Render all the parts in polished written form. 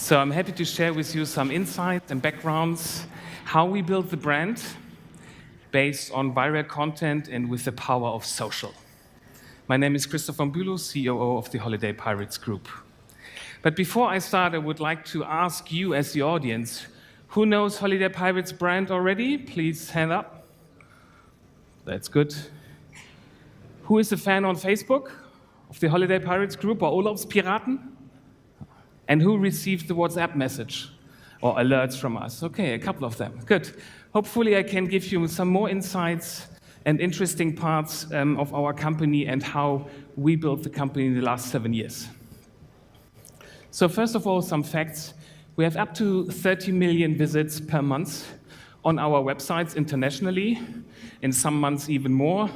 So I'm happy to share with you some insights and backgrounds, how we built the brand based on viral content and with the power of social. My name is Christoph from Bülow, COO of the HolidayPirates group. But before I start, I would like to ask you as the audience, who knows HolidayPirates brand already? Please hand up. That's good. Who is a fan on Facebook of the HolidayPirates group or Urlaubspiraten? And who received the WhatsApp message or alerts from us? Okay, a couple of them. Good. Hopefully I can give you some more insights and interesting parts of our company and how we built the company in the last 7 years. So first of all, some facts. We have up to 30 million visits per month on our websites internationally, in some months even more.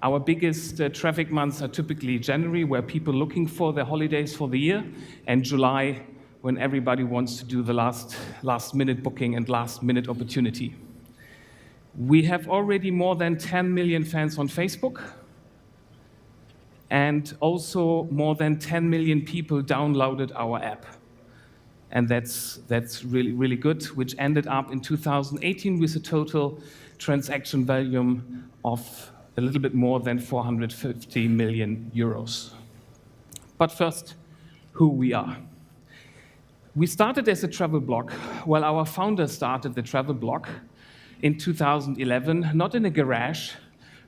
Our biggest traffic months are typically January, where people are looking for their holidays for the year, and July, when everybody wants to do the last-minute booking and last-minute opportunity. We have already more than 10 million fans on Facebook, and also more than 10 million people downloaded our app. And that's really, really good, which ended up in 2018 with a total transaction volume of a little bit more than 450 million euros. But first, who we are. We started as a travel blog. Well, our founder started the travel blog in 2011, not in a garage,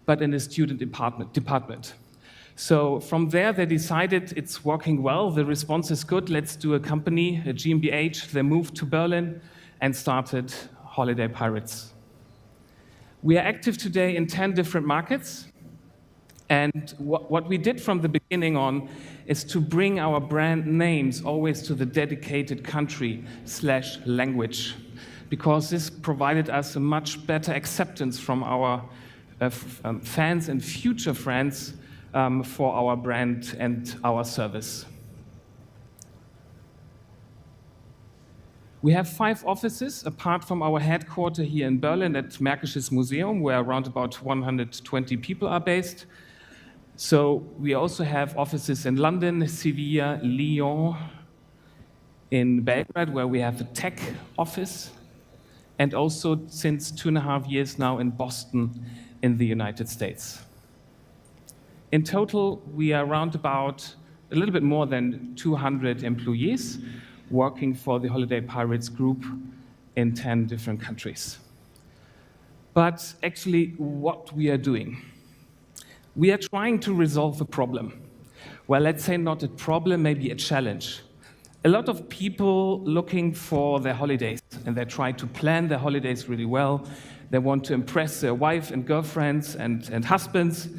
but in a student department. So from there, they decided it's working well, the response is good, let's do a company, a GmbH. They moved to Berlin and started HolidayPirates. We are active today in 10 different markets, and what we did from the beginning on is to bring our brand names always to the dedicated country/language, because this provided us a much better acceptance from our fans and future friends for our brand and our service. We have 5 offices, apart from our headquarters here in Berlin at Märkisches Museum, where around about 120 people are based. So we also have offices in London, Sevilla, Lyon, in Belgrade, where we have a tech office, and also since 2.5 years now in Boston in the United States. In total, we are around about a little bit more than 200 employees working for the HolidayPirates group in 10 different countries. But actually, what we are doing? We are trying to resolve a problem. Well, let's say not a problem, maybe a challenge. A lot of people looking for their holidays, and they try to plan their holidays really well. They want to impress their wife and girlfriends and husbands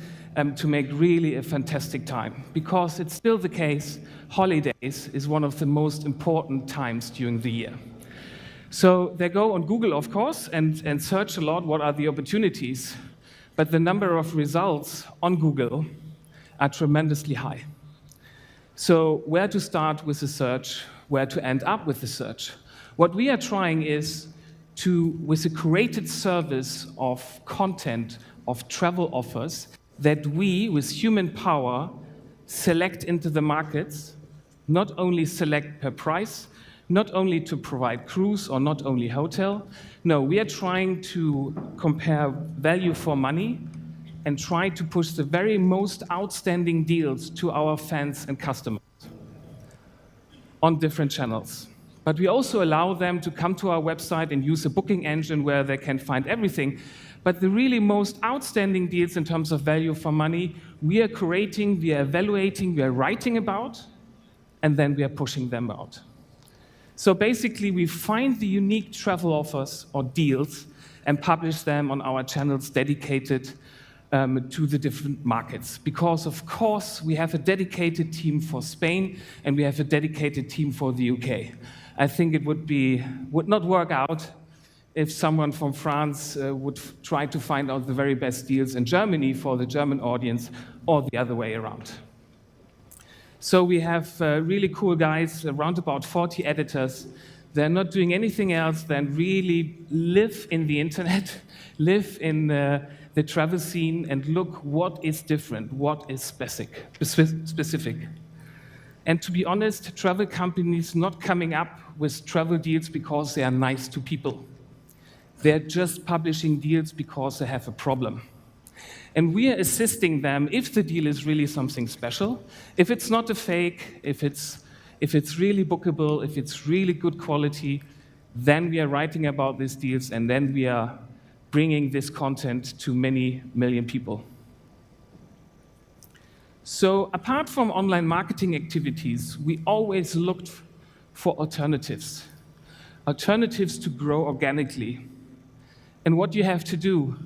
to make really a fantastic time. Because it's still the case, holidays is one of the most important times during the year. So they go on Google, of course, and search a lot, what are the opportunities? But the number of results on Google are tremendously high. So where to start with the search, where to end up with the search? What we are trying is to, with a curated service of content, of travel offers, that we, with human power, select into the markets, not only select per price, not only to provide cruise or not only hotel. No, we are trying to compare value for money and try to push the very most outstanding deals to our fans and customers on different channels. But we also allow them to come to our website and use a booking engine where they can find everything. But the really most outstanding deals in terms of value for money, we are curating, we are evaluating, we are writing about, and then we are pushing them out. So basically, we find the unique travel offers or deals and publish them on our channels dedicated to the different markets. Because, of course, we have a dedicated team for Spain, and we have a dedicated team for the UK. I think it would not work out if someone from France would try to find out the very best deals in Germany for the German audience, or the other way around. So we have really cool guys, around about 40 editors. They're not doing anything else than really live in the internet, live in the travel scene, and look what is different, what is specific. And to be honest, travel companies not coming up with travel deals because they are nice to people. They're just publishing deals because they have a problem. And we are assisting them if the deal is really something special, if it's not a fake, if it's really bookable, if it's really good quality, then we are writing about these deals, and then we are bringing this content to many million people. So apart from online marketing activities, we always looked for alternatives to grow organically. And what you have to do,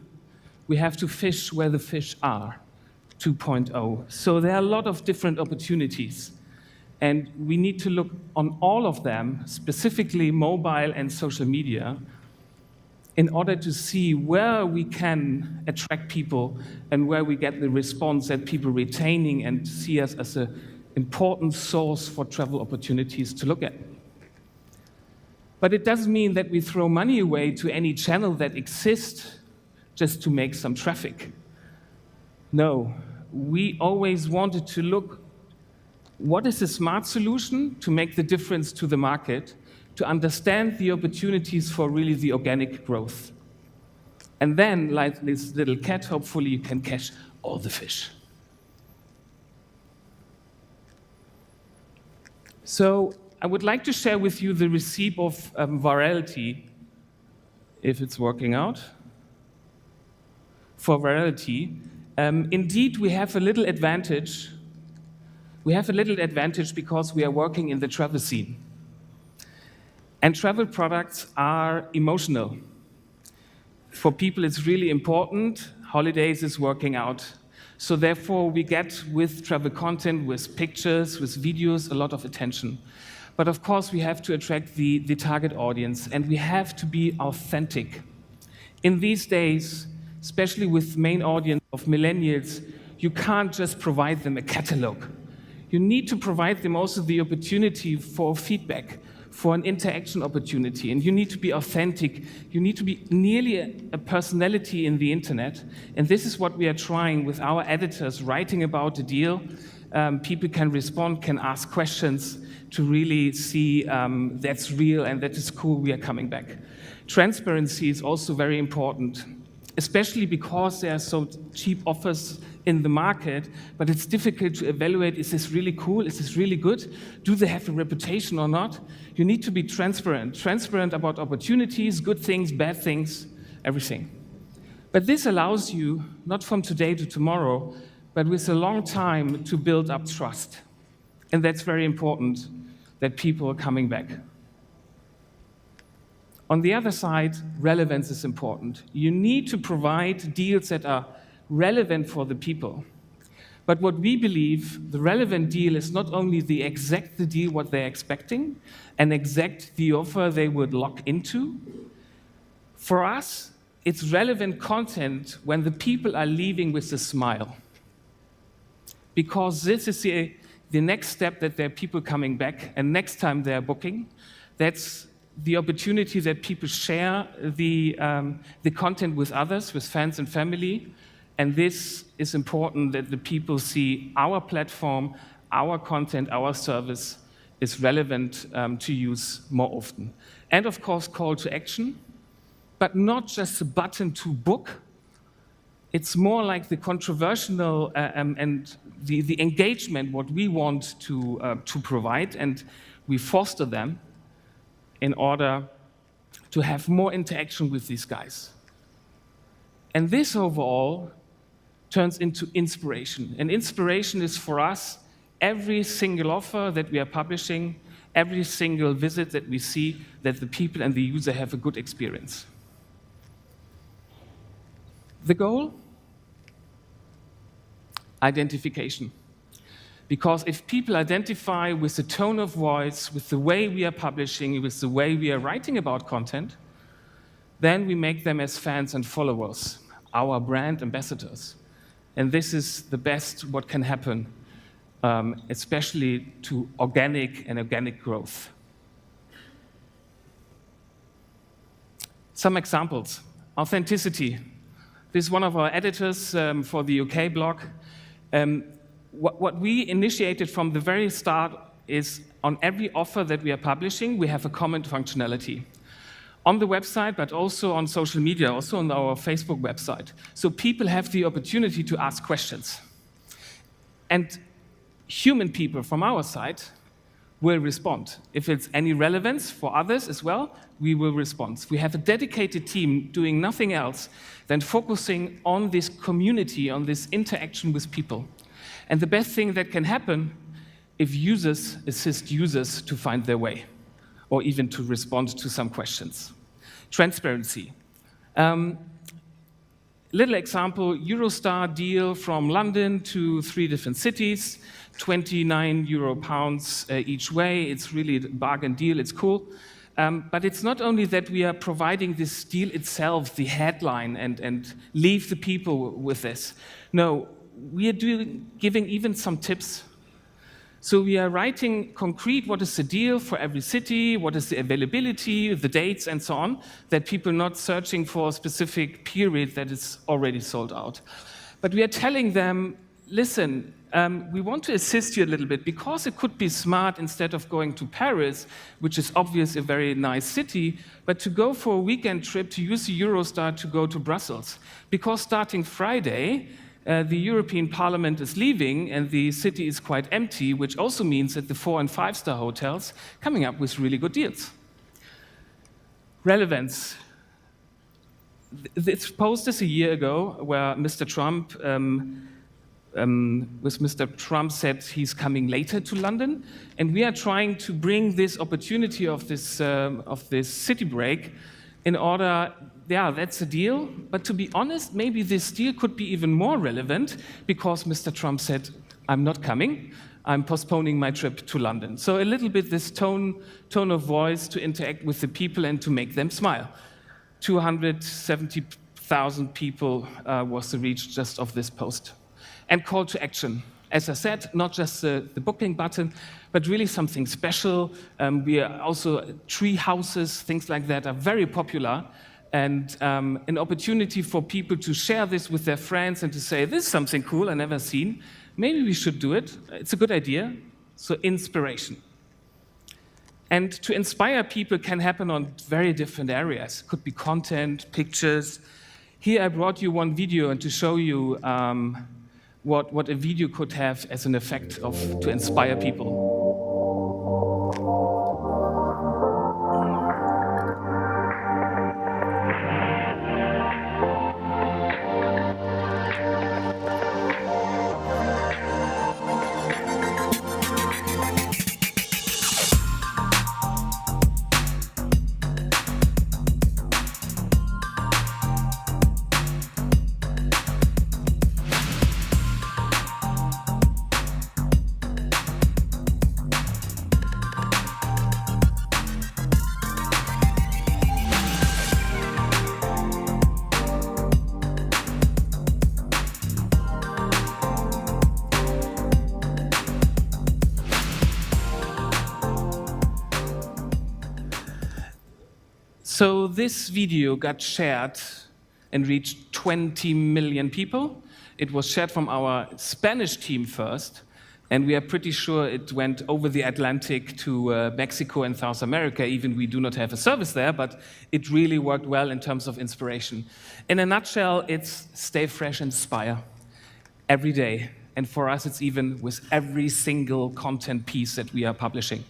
we have to fish where the fish are, 2.0. So there are a lot of different opportunities. And we need to look on all of them, specifically mobile and social media, in order to see where we can attract people and where we get the response that people are retaining and see us as an important source for travel opportunities to look at. But it doesn't mean that we throw money away to any channel that exists just to make some traffic. No, we always wanted to look what is a smart solution to make the difference to the market, to understand the opportunities for really the organic growth. And then, like this little cat, hopefully you can catch all the fish. So I would like to share with you the recipe of virality, if it's working out. For virality, indeed we have a little advantage. We have a little advantage because we are working in the travel scene. And travel products are emotional. For people, it's really important. Holidays is working out. So therefore, we get with travel content, with pictures, with videos, a lot of attention. But of course, we have to attract the target audience, and we have to be authentic. In these days, especially with main audience of millennials, you can't just provide them a catalog. You need to provide them also the opportunity for feedback, for an interaction opportunity, and you need to be authentic. You need to be nearly a personality in the internet, and this is what we are trying with our editors, writing about the deal. People can respond, can ask questions to really see that's real and that is cool, we are coming back. Transparency is also very important, especially because there are so cheap offers in the market, but it's difficult to evaluate, is this really cool, is this really good, do they have a reputation or not? You need to be transparent about opportunities, good things, bad things, everything. But this allows you, not from today to tomorrow, but with a long time to build up trust. And that's very important, that people are coming back. On the other side, relevance is important. You need to provide deals that are relevant for the people. But what we believe, the relevant deal is not only the deal what they're expecting, and exact the offer they would lock into. For us, it's relevant content when the people are leaving with a smile. Because this is the next step, that there are people coming back, and next time they're booking, that's the opportunity that people share the content with others, with fans and family. And this is important, that the people see our platform, our content, our service is relevant to use more often. And of course, call to action, but not just a button to book. It's more like the controversial and the engagement, what we want to provide, and we foster them in order to have more interaction with these guys. And this overall turns into inspiration. And inspiration is for us every single offer that we are publishing, every single visit that we see, that the people and the user have a good experience. The goal? Identification. Because if people identify with the tone of voice, with the way we are publishing, with the way we are writing about content, then we make them as fans and followers, our brand ambassadors. And this is the best what can happen, especially to organic growth. Some examples. Authenticity. This is one of our editors for the UK blog. What we initiated from the very start is on every offer that we are publishing, we have a comment functionality. On the website, but also on social media, also on our Facebook website. So people have the opportunity to ask questions. And human people from our side will respond. If it's any relevance for others as well, we will respond. We have a dedicated team doing nothing else than focusing on this community, on this interaction with people. And the best thing that can happen if users assist users to find their way, or even to respond to some questions. Transparency. Little example, Eurostar deal from London to 3 different cities, £29 each way. It's really a bargain deal, it's cool. But it's not only that we are providing this deal itself, the headline, and leave the people with this. No, we are giving even some tips. So we are writing concrete, what is the deal for every city, what is the availability, the dates, and so on, that people are not searching for a specific period that is already sold out. But we are telling them, listen, we want to assist you a little bit, because it could be smart, instead of going to Paris, which is obviously a very nice city, but to go for a weekend trip, to use the Eurostar to go to Brussels. Because starting Friday, the European Parliament is leaving and the city is quite empty, which also means that the 4- and 5-star hotels coming up with really good deals. Relevance. This post is a year ago where Mr. Trump said he's coming later to London, and we are trying to bring this opportunity of this city break in order. Yeah, that's a deal, but to be honest, maybe this deal could be even more relevant, because Mr. Trump said, I'm not coming, I'm postponing my trip to London. So a little bit this tone of voice to interact with the people and to make them smile. 270,000 people was the reach just of this post. And call to action. As I said, not just the booking button, but really something special. We are also tree houses, things like that are very popular. And an opportunity for people to share this with their friends and to say, this is something cool I've never seen. Maybe we should do it. It's a good idea. So inspiration. And to inspire people can happen on very different areas. It could be content, pictures. Here I brought you one video and to show you what a video could have as an effect to inspire people. So this video got shared and reached 20 million people. It was shared from our Spanish team first, and we are pretty sure it went over the Atlantic to Mexico and South America. Even we do not have a service there, but it really worked well in terms of inspiration. In a nutshell, it's stay fresh, inspire every day. And for us, it's even with every single content piece that we are publishing.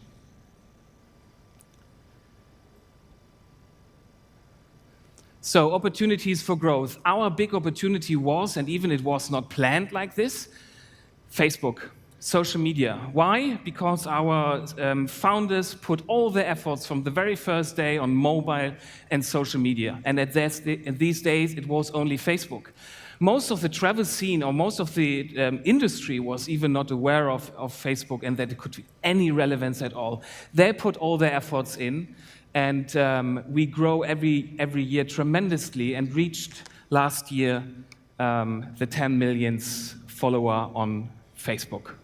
So opportunities for growth. Our big opportunity was, and even it was not planned like this, Facebook, social media. Why? Because our founders put all their efforts from the very first day on mobile and social media. And these days, it was only Facebook. Most of the travel scene or most of the industry was even not aware of Facebook and that it could be any relevance at all. They put all their efforts in. And we grow every year tremendously and reached last year the 10 millionth follower on Facebook.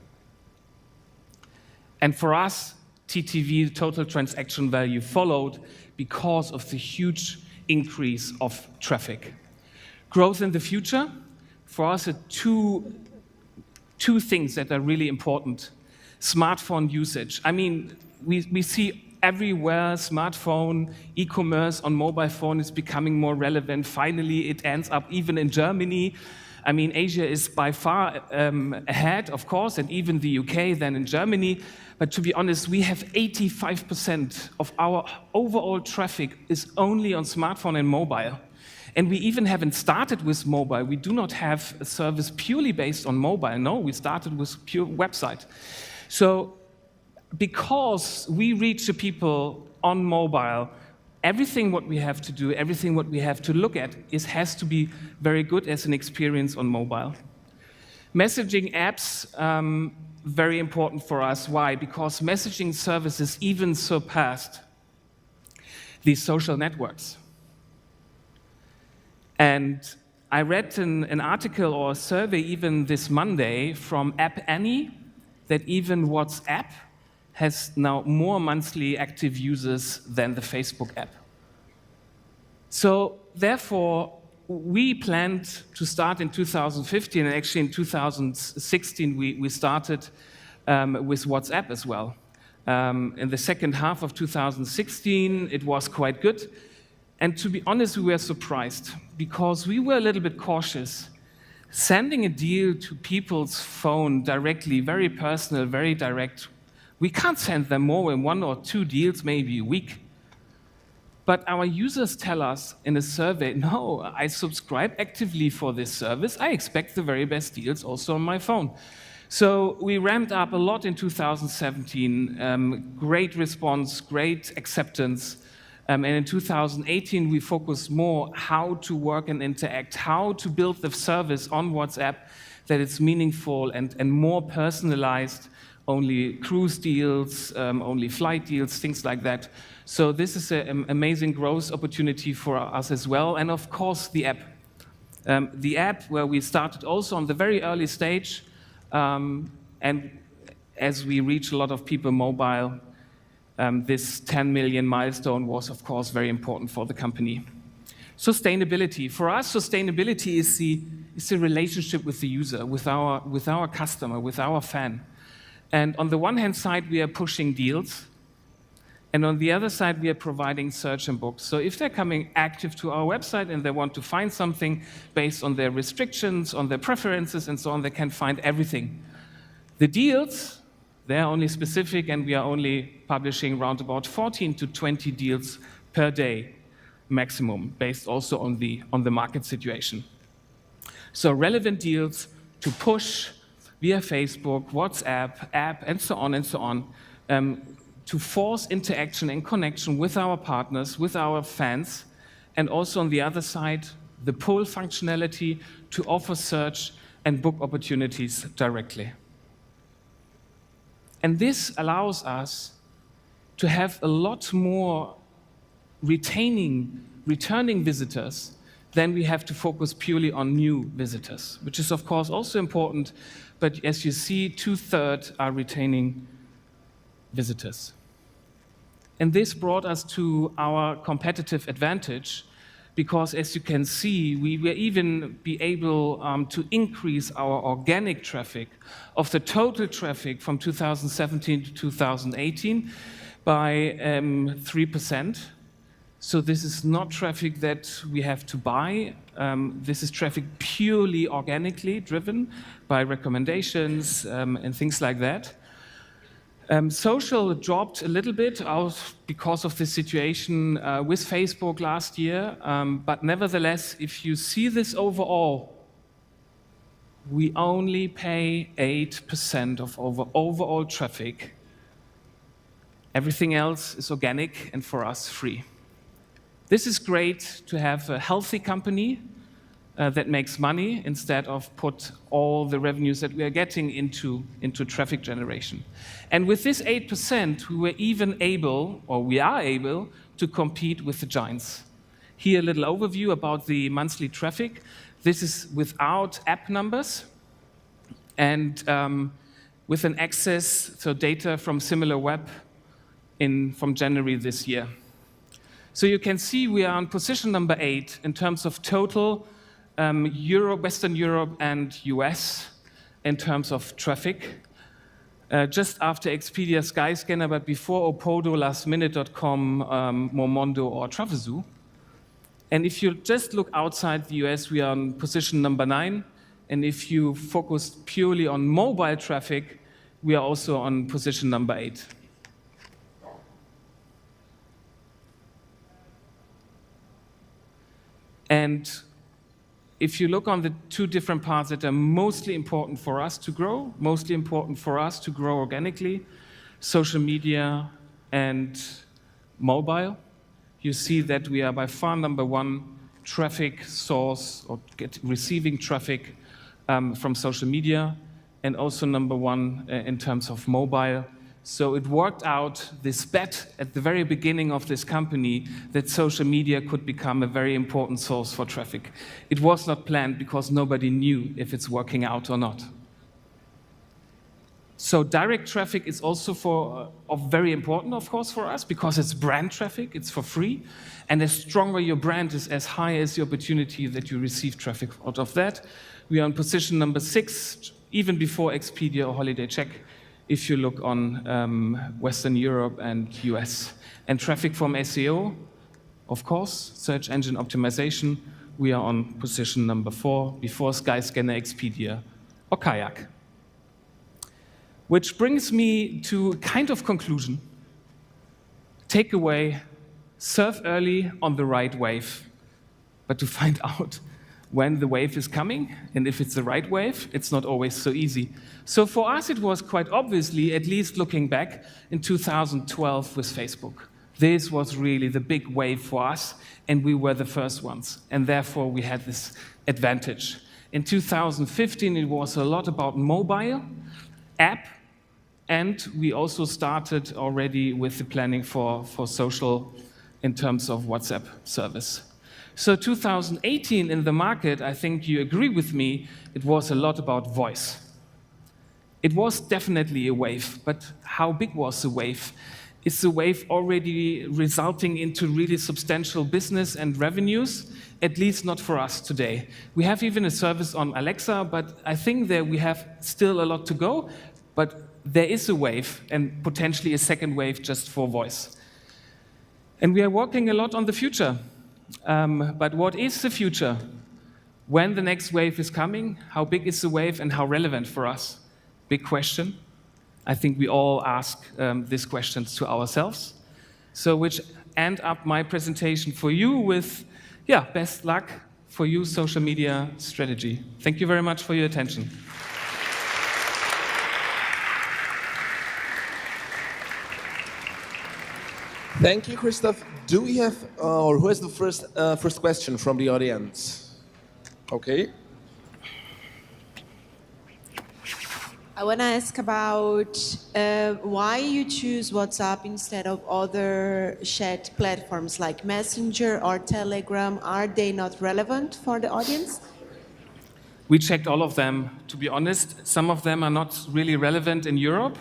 And for us, TTV, total transaction value, followed because of the huge increase of traffic. Growth in the future, for us, are two things that are really important. Smartphone usage. I mean, we see everywhere smartphone, e-commerce on mobile phone is becoming more relevant. Finally, it ends up even in Germany. I mean, Asia is by far ahead, of course, and even the UK than in Germany. But to be honest, we have 85% of our overall traffic is only on smartphone and mobile. And we even haven't started with mobile. We do not have a service purely based on mobile. No, we started with pure website. So because we reach the people on mobile, everything what we have to do, everything what we have to look at has to be very good as an experience on mobile. Messaging apps, very important for us. Why? Because messaging services even surpassed these social networks. And I read an article or a survey even this Monday from App Annie that even WhatsApp has now more monthly active users than the Facebook app. So therefore, we planned to start in 2015, and actually in 2016 we started with WhatsApp as well. In the second half of 2016, it was quite good. And to be honest, we were surprised because we were a little bit cautious. Sending a deal to people's phone directly, very personal, very direct, we can't send them more than 1 or 2 deals, maybe a week. But our users tell us in a survey, no, I subscribe actively for this service. I expect the very best deals also on my phone. So we ramped up a lot in 2017, great response, great acceptance. And in 2018, we focused more how to work and interact, how to build the service on WhatsApp that it's meaningful and more personalized, only cruise deals, only flight deals, things like that. So this is an amazing growth opportunity for us as well. And of course, the app. The app where we started also on the very early stage, and as we reach a lot of people mobile, this 10 million milestone was, of course, very important for the company. Sustainability. For us, sustainability is the relationship with the user, with our customer, with our fan. And on the one hand side, we are pushing deals. And on the other side, we are providing search and books. So if they're coming active to our website and they want to find something based on their restrictions, on their preferences, and so on, they can find everything. The deals, they're only specific, and we are only publishing around about 14 to 20 deals per day maximum, based also on the market situation. So relevant deals to push via Facebook, WhatsApp, app, and so on, to force interaction and connection with our partners, with our fans, and also on the other side, the pull functionality to offer search and book opportunities directly. And this allows us to have a lot more returning visitors than we have to focus purely on new visitors, which is of course also important, but as you see, 2/3 are retaining visitors. And this brought us to our competitive advantage, because as you can see, we will even be able to increase our organic traffic of the total traffic from 2017 to 2018 by 3%. So this is not traffic that we have to buy. This is traffic purely organically driven by recommendations and things like that. Social dropped a little bit because of the situation with Facebook last year, but nevertheless, if you see this overall, we only pay 8% of overall traffic. Everything else is organic and for us free. This is great to have a healthy company that makes money instead of put all the revenues that we are getting into traffic generation. And with this 8%, we are able to compete with the giants. Here a little overview about the monthly traffic. This is without app numbers and with an access to data from SimilarWeb from January this year. So you can see we are on position number 8 in terms of total Western Europe and US in terms of traffic. just after Expedia, Skyscanner, but before Opodo, lastminute.com, Momondo, or Travelzoo. And if you just look outside the US, we are on position number 9. And if you focus purely on mobile traffic, we are also on position number 8. And if you look on the two different parts that are mostly important for us to grow, organically, social media and mobile, you see that we are by far number 1 traffic source or receiving traffic from social media, and also number 1 in terms of mobile. So it worked out, this bet at the very beginning of this company, that social media could become a very important source for traffic. It was not planned because nobody knew if it's working out or not. So direct traffic is also very important, of course, for us, because it's brand traffic, it's for free. And as stronger your brand is, as high is the opportunity that you receive traffic out of that. We are in position number 6, even before Expedia or Holiday Check, if you look on Western Europe and US. And traffic from SEO, of course, search engine optimization, we are on position number 4, before Skyscanner, Expedia, or Kayak. Which brings me to a kind of conclusion. Takeaway, surf early on the right wave. But to find out when the wave is coming, and if it's the right wave, it's not always so easy. So for us, it was quite obviously, at least looking back, in 2012 with Facebook. This was really the big wave for us, and we were the first ones, and therefore we had this advantage. In 2015, it was a lot about mobile, app, and we also started already with the planning for social in terms of WhatsApp service. So 2018 in the market, I think you agree with me, it was a lot about voice. It was definitely a wave, but how big was the wave? Is the wave already resulting into really substantial business and revenues? At least not for us today. We have even a service on Alexa, but I think that we have still a lot to go, but there is a wave and potentially a second wave just for voice. And we are working a lot on the future. But what is the future? When the next wave is coming, how big is the wave and how relevant for us? Big question. I think we all ask these questions to ourselves. So which end up my presentation for you with, best luck for you social media strategy. Thank you very much for your attention. Thank you, Christoph. Do we have, or who has the first question from the audience? Okay. I want to ask about why you choose WhatsApp instead of other chat platforms like Messenger or Telegram. Are they not relevant for the audience? We checked all of them, to be honest. Some of them are not really relevant in Europe.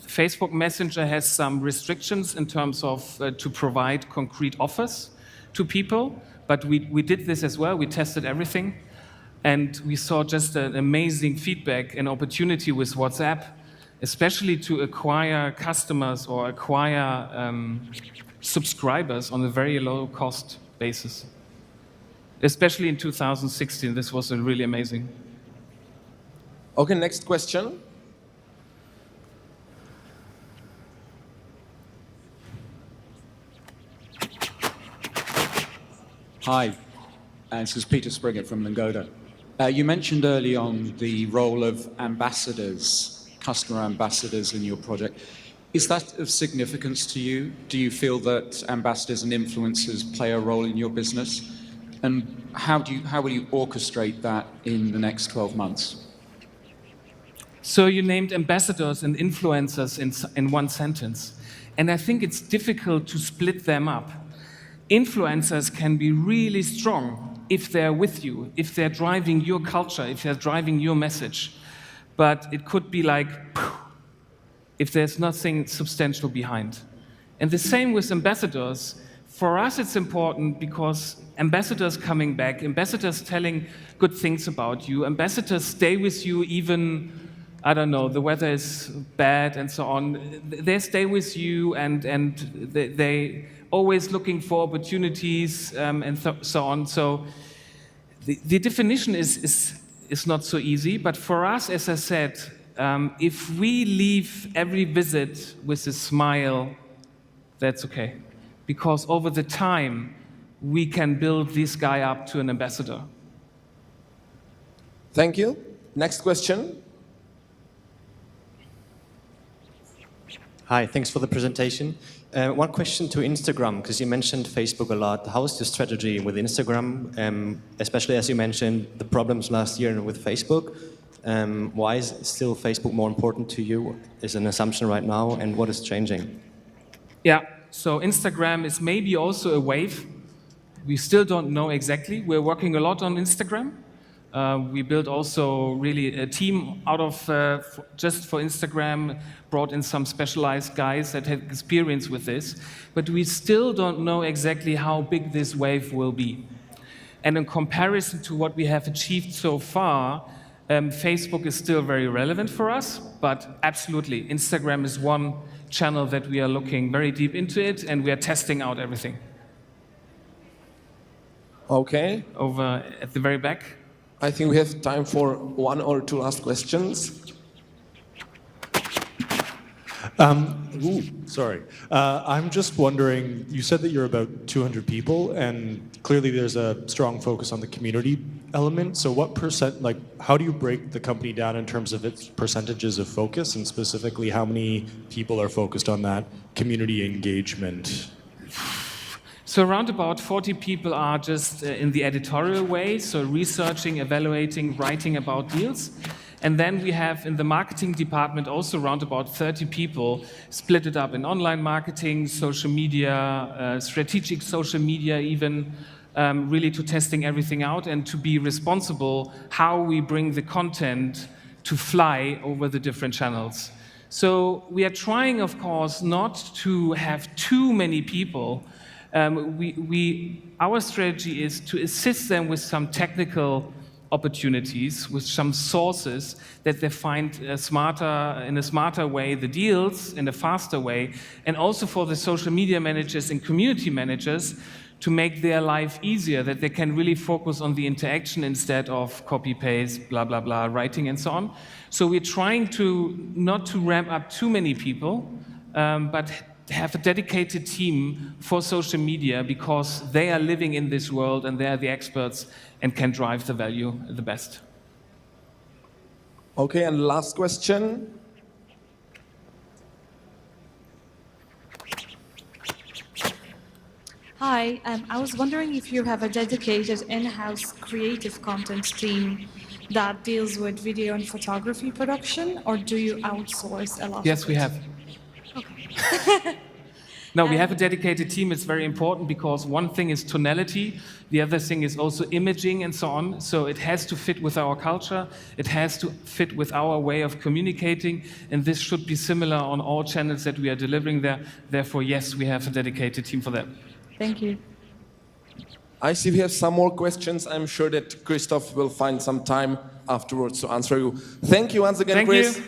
Facebook Messenger has some restrictions in terms of to provide concrete offers to people, but we did this as well. We tested everything, and we saw just an amazing feedback and opportunity with WhatsApp, especially to acquire customers or acquire subscribers on a very low cost basis. Especially in 2016, this was really amazing. Okay, next question. Hi, this is Peter Springer from Lingoda. You mentioned early on the role of ambassadors, customer ambassadors in your project. Is that of significance to you? Do you feel that ambassadors and influencers play a role in your business? And how will you orchestrate that in the next 12 months? So you named ambassadors and influencers in one sentence. And I think it's difficult to split them up. Influencers can be really strong if they're with you, if they're driving your culture, if they're driving your message. But it could be like, if there's nothing substantial behind. And the same with ambassadors. For us, it's important because ambassadors coming back, ambassadors telling good things about you, ambassadors stay with you even I don't know, the weather is bad and so on, they stay with you and they always looking for opportunities and so on. So the definition is not so easy, but for us, as I said, if we leave every visit with a smile, that's okay. Because over the time, we can build this guy up to an ambassador. Thank you. Next question. Hi, thanks for the presentation. One question to Instagram, because you mentioned Facebook a lot. How is your strategy with Instagram, especially as you mentioned the problems last year with Facebook? Why is still Facebook more important to you, is an assumption right now, and what is changing? Yeah, so Instagram is maybe also a wave. We still don't know exactly. We're working a lot on Instagram. We built also really a team out of just for Instagram, brought in some specialized guys that have experience with this. But we still don't know exactly how big this wave will be. And in comparison to what we have achieved so far, Facebook is still very relevant for us, but absolutely, Instagram is one channel that we are looking very deep into it, and we are testing out everything. Okay. Over at the very back. I think we have time for one or two last questions. Sorry. I'm just wondering, you said that you're about 200 people, and clearly there's a strong focus on the community element. So what percent, like, how do you break the company down in terms of its percentages of focus, and specifically how many people are focused on that community engagement? So around about 40 people are just in the editorial way, so researching, evaluating, writing about deals. And then we have in the marketing department also around about 30 people split it up in online marketing, social media, strategic social media even, really to testing everything out and to be responsible how we bring the content to fly over the different channels. So we are trying, of course, not to have too many people. Our strategy is to assist them with some technical opportunities, with some sources that they find in a smarter way the deals, in a faster way, and also for the social media managers and community managers to make their life easier, that they can really focus on the interaction instead of copy-paste, blah, blah, blah, writing and so on. So we're trying to not to ramp up too many people, but have a dedicated team for social media because they are living in this world and they are the experts and can drive the value the best. Okay, and last question. Hi, I was wondering if you have a dedicated in-house creative content team that deals with video and photography production, or do you outsource a lot? Yes, we have. Okay. No, we have a dedicated team. It's very important because one thing is tonality, the other thing is also imaging and so on. So it has to fit with our culture, it has to fit with our way of communicating, and this should be similar on all channels that we are delivering there. Therefore, yes, we have a dedicated team for that. Thank you. I see we have some more questions. I'm sure that Christoph will find some time afterwards to answer you. Thank you once again, Thank Chris. you.